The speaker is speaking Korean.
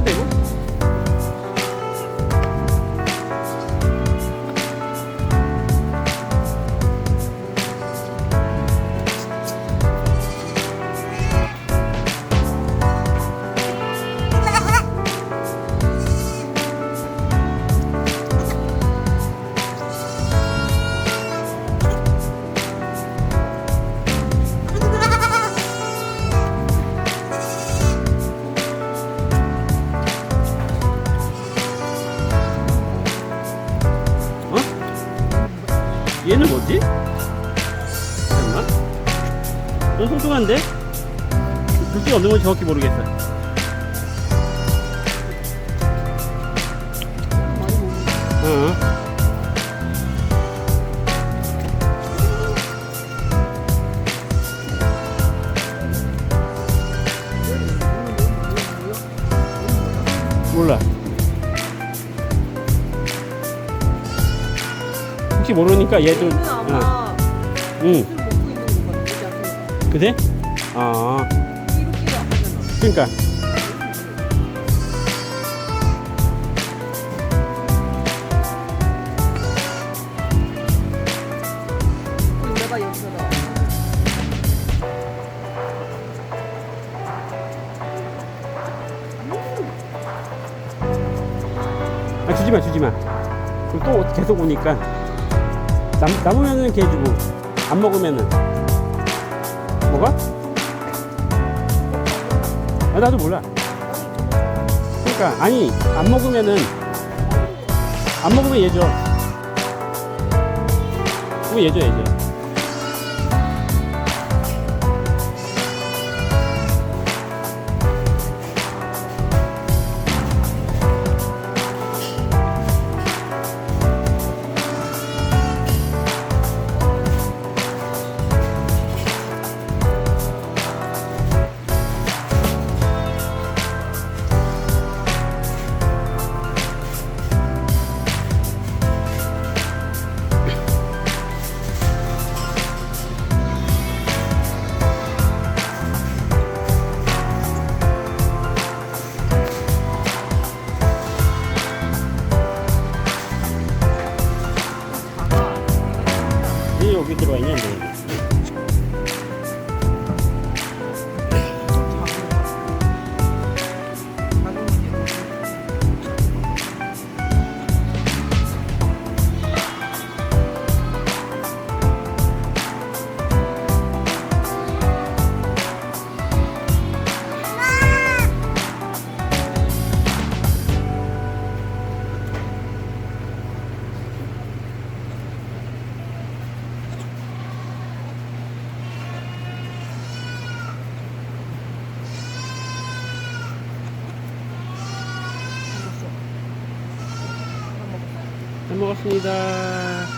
돼 이거? 얘는 뭐지? 잠깐만. 너무 통통한데? 글씨가 없는 건 정확히 모르겠어. 어. 몰라. 혹시 모르니까 얘도. 얘는 아마 응. 술 먹고 있는 것 같아. 그래? 아. 이렇게 안 하잖아. 그러니까. 그럼 내가 여기다가 아, 주지마, 주지마. 그럼 또 계속 오니까. 남으면은 걔 주고, 안 먹으면은. 뭐가? 아, 나도 몰라. 그러니까, 아니, 안 먹으면 얘 줘. 그거 얘 줘, 얘 줘. 왜 여기 들어와 있냐, 너. 잘 먹었습니다.